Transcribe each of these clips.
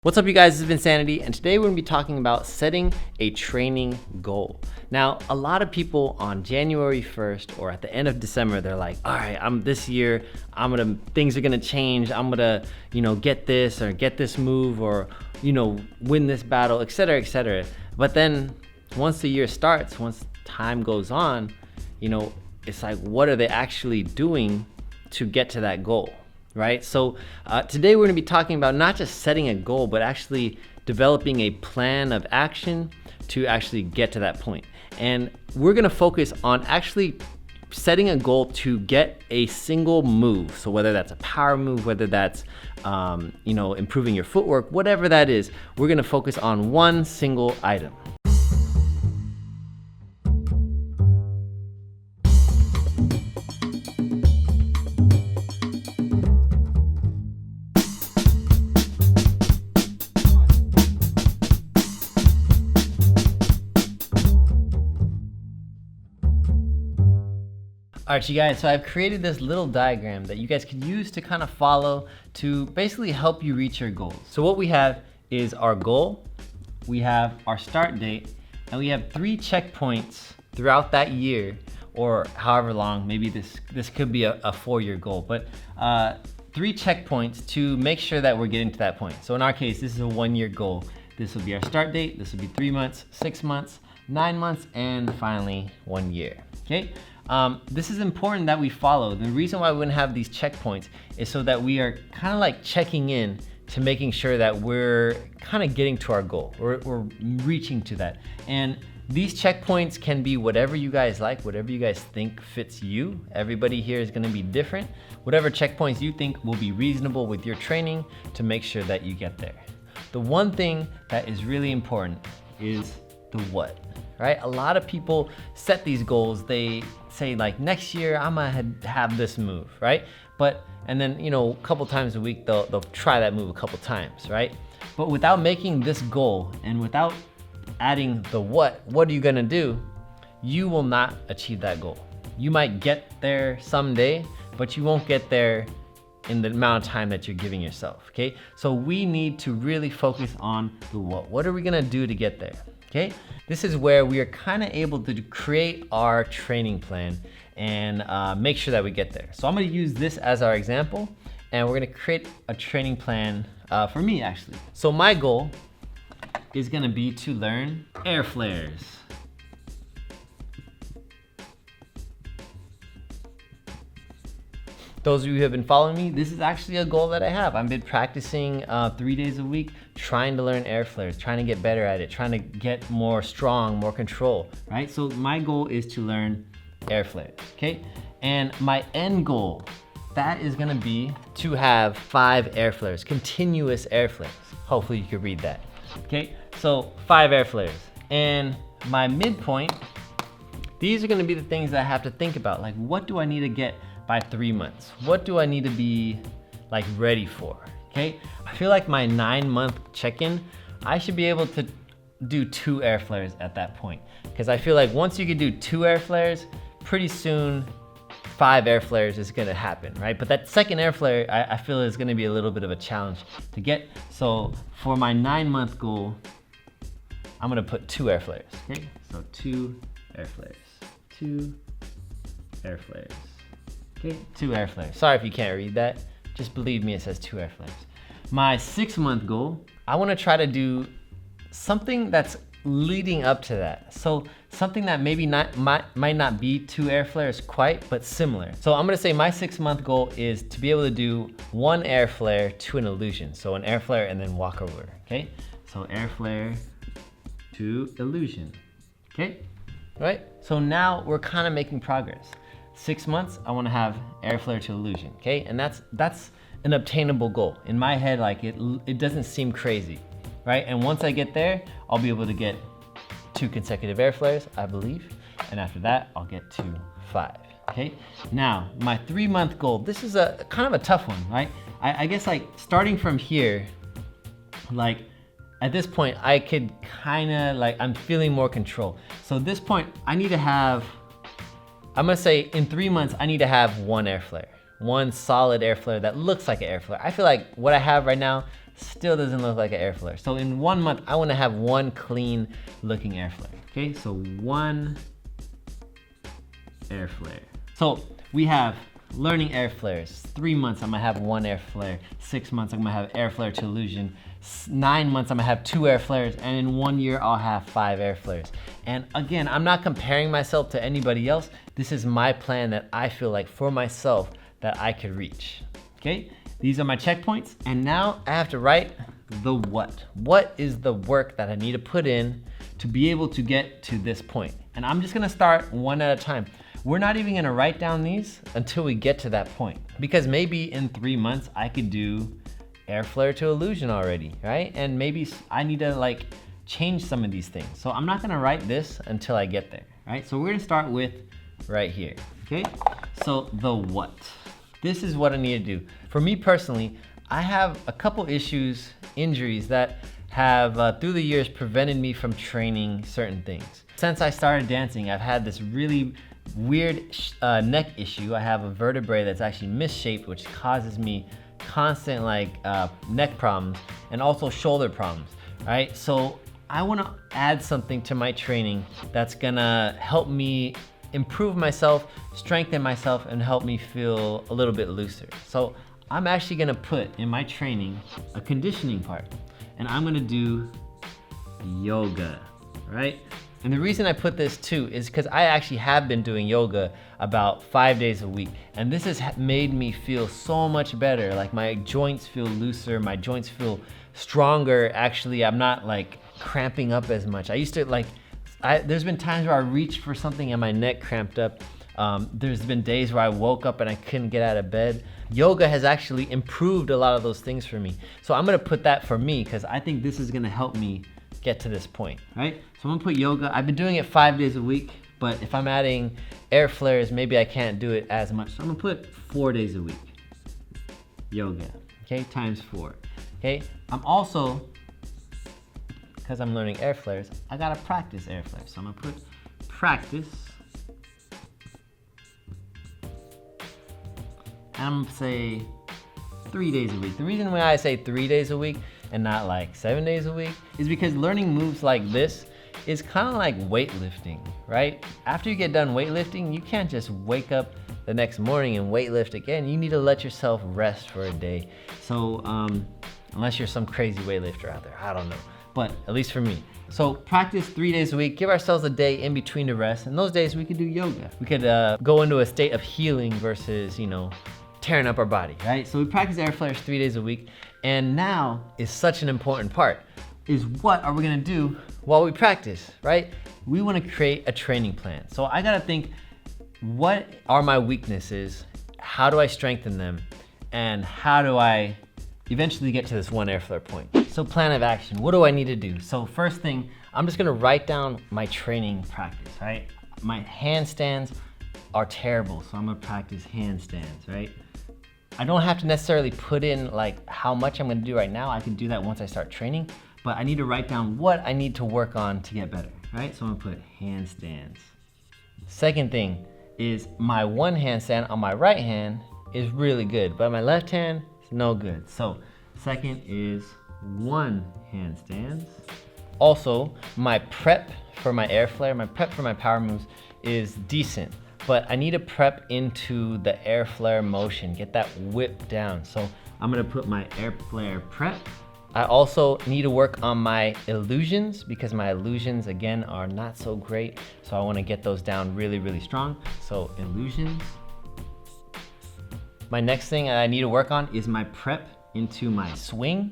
What's up, you guys? This is Vincanity, and today we're going to be talking about setting a training goal. Now, a lot of people on January 1st or at the end of December, they're like, all right, things are going to change. I'm going to, get this or get this move or, win this battle, etc., etc. But then once the year starts, once time goes on, it's like, what are they actually doing to get to that goal? Right? So today we're going to be talking about not just setting a goal, but actually developing a plan of action to actually get to that point. And we're going to focus on actually setting a goal to get a single move. So whether that's a power move, whether that's improving your footwork, whatever that is, we're going to focus on one single item. All right, you guys, so I've created this little diagram that you guys can use to kind of follow to basically help you reach your goals. So what we have is our goal, we have our start date, and we have 3 checkpoints throughout that year or however long. Maybe this could be a 4-year goal, but 3 checkpoints to make sure that we're getting to that point. So in our case, this is a 1-year goal. This will be our start date. This will be 3 months, 6 months, 9 months, and finally 1 year, okay? This is important that we follow. The reason why we wouldn't have these checkpoints is so that we are kind of like checking in to making sure that we're kind of getting to our goal. We're reaching to that. And these checkpoints can be whatever you guys like, whatever you guys think fits you. Everybody here is going to be different. Whatever checkpoints you think will be reasonable with your training to make sure that you get there. The one thing that is really important is the what. Right? A lot of people set these goals. They say like, next year I'm gonna have this move, right? And then a couple times a week they'll try that move a couple times, right? But without making this goal and without adding the what are you gonna do? You will not achieve that goal. You might get there someday, but you won't get there in the amount of time that you're giving yourself, okay? So we need to really focus on the what. What are we gonna do to get there? Okay, this is where we are kind of able to create our training plan and make sure that we get there. So I'm going to use this as our example, and we're going to create a training plan for me actually. So my goal is going to be to learn air flares. Those of you who have been following me, this is actually a goal that I have. I've been practicing 3 days a week, trying to learn air flares, trying to get better at it, trying to get more strong, more control, right? So my goal is to learn air flares, okay? And my end goal, that is gonna be to have 5 air flares, continuous air flares. Hopefully you can read that, okay? So 5 air flares. And my midpoint, these are gonna be the things that I have to think about. Like, what do I need to get by 3 months? What do I need to be like ready for? Okay, I feel like my 9-month check-in, I should be able to do 2 air flares at that point, because I feel like once you can do 2 air flares, pretty soon 5 air flares is going to happen, right? But that second air flare, I feel is going to be a little bit of a challenge to get. So for my 9-month goal, I'm going to put 2 air flares. Okay, so 2 air flares, 2 air flares. Okay, 2 air flares. Sorry if you can't read that. Just believe me, it says 2 air flares. My 6-month goal, I want to try to do something that's leading up to that. So something that maybe might not be 2 air flares quite, but similar. So I'm going to say my 6-month goal is to be able to do 1 air flare to an illusion. So an air flare and then walk over. Okay, so air flare to illusion. Okay, right? So now we're kind of making progress. 6 months, I want to have air flare to illusion, okay? And that's an obtainable goal. In my head, like it doesn't seem crazy, right? And once I get there, I'll be able to get 2 consecutive air flares, I believe. And after that, I'll get to 5, okay? Now, my 3-month goal, this is a kind of a tough one, right? I guess like starting from here, like at this point, I could kind of like, I'm feeling more control. So at this point, I need to have, I'm gonna say in 3 months, I need to have 1 air flare, 1 solid air flare that looks like an air flare. I feel like what I have right now still doesn't look like an air flare. So in 1 month, I wanna have one clean looking air flare, okay? So one air flare. So we have learning air flares. 3 months, I'm gonna have one air flare. 6 months, I'm gonna have air flare to illusion. 9 months, I'm gonna have 2 air flares. And in 1 year, I'll have 5 air flares. And again, I'm not comparing myself to anybody else. This is my plan that I feel like for myself that I could reach, okay? These are my checkpoints. And now I have to write the what. What is the work that I need to put in to be able to get to this point? And I'm just gonna start one at a time. We're not even gonna write down these until we get to that point. Because maybe in 3 months, I could do air flare to illusion already, right? And maybe I need to like change some of these things. So I'm not gonna write this until I get there, right? So we're gonna start with right here, okay? So the what. This is what I need to do. For me personally, I have a couple issues, injuries that have through the years prevented me from training certain things. Since I started dancing, I've had this really weird neck issue. I have a vertebrae that's actually misshaped, which causes me constant like neck problems and also shoulder problems, right? So I wanna add something to my training that's gonna help me improve myself, strengthen myself, and help me feel a little bit looser. So I'm actually gonna put in my training a conditioning part, and I'm gonna do yoga, right? And the reason I put this too is because I actually have been doing yoga about 5 days a week. And this has made me feel so much better. Like my joints feel looser, my joints feel stronger. Actually, I'm not like cramping up as much. I used to like, there's been times where I reached for something and my neck cramped up. There's been days where I woke up and I couldn't get out of bed. Yoga has actually improved a lot of those things for me. So I'm gonna put that for me because I think this is gonna help me get to this point, right? So I'm gonna put yoga. I've been doing it 5 days a week, but if I'm adding air flares, maybe I can't do it as much. So I'm gonna put 4 days a week, yoga, okay, times 4, okay? I'm also, because I'm learning air flares, I gotta practice air flares. So I'm gonna put practice, and I'm gonna say 3 days a week. The reason why I say 3 days a week and not like 7 days a week is because learning moves like this is kind of like weightlifting, right? After you get done weightlifting, you can't just wake up the next morning and weightlift again. You need to let yourself rest for a day. So unless you're some crazy weightlifter out there, I don't know, but at least for me. So practice 3 days a week, give ourselves a day in between to rest, and those days we could do yoga. We could go into a state of healing versus, you know, tearing up our body, right? So we practice air flares 3 days a week. And now is such an important part, is what are we gonna do while we practice, right? We wanna create a training plan. So I gotta think, what are my weaknesses? How do I strengthen them? And how do I eventually get to this one air flare point? So plan of action, what do I need to do? So first thing, I'm just gonna write down my training practice, right? My handstands are terrible, so I'm gonna practice handstands, right? I don't have to necessarily put in like how much I'm gonna do right now. I can do that once I start training, but I need to write down what I need to work on to get better, right? So I'm gonna put handstands. Second thing is my one handstand on my right hand is really good, but my left hand is no good. So second is one handstands. Also, my prep for my air flare, my prep for my power moves is decent. But I need to prep into the air flare motion, get that whip down. So I'm gonna put my air flare prep. I also need to work on my illusions because my illusions, again, are not so great. So I wanna get those down really, really strong. So illusions. My next thing I need to work on is my prep into my swing,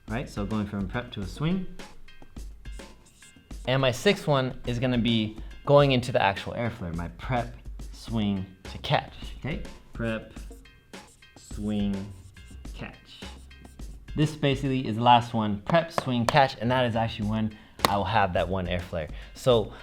right? So going from prep to a swing. And my sixth one is gonna be going into the actual air flare, my prep, swing to catch, okay? Prep, swing, catch. This basically is the last one, prep, swing, catch, and that is actually when I will have that one air flare. So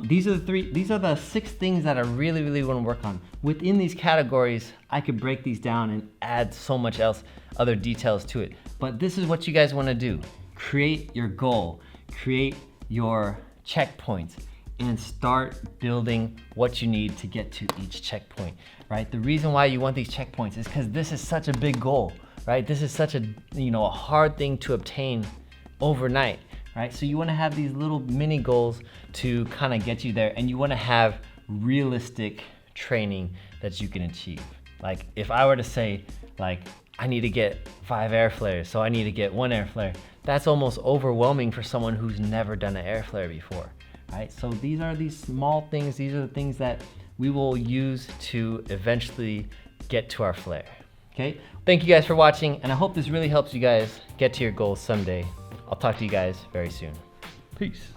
these are the 6 things that I really, really wanna work on. Within these categories, I could break these down and add so much else, other details to it. But this is what you guys wanna do. Create your goal, create your checkpoints, and start building what you need to get to each checkpoint, right? The reason why you want these checkpoints is because this is such a big goal, right? This is such a, a hard thing to obtain overnight, right? So you wanna have these little mini goals to kind of get you there, and you wanna have realistic training that you can achieve. Like if I were to say, like, I need to get 5 air flares, so I need to get 1 air flare, that's almost overwhelming for someone who's never done an air flare before, right? So these are these small things, these are the things that we will use to eventually get to our flare, okay? Thank you guys for watching, and I hope this really helps you guys get to your goals someday. I'll talk to you guys very soon. Peace.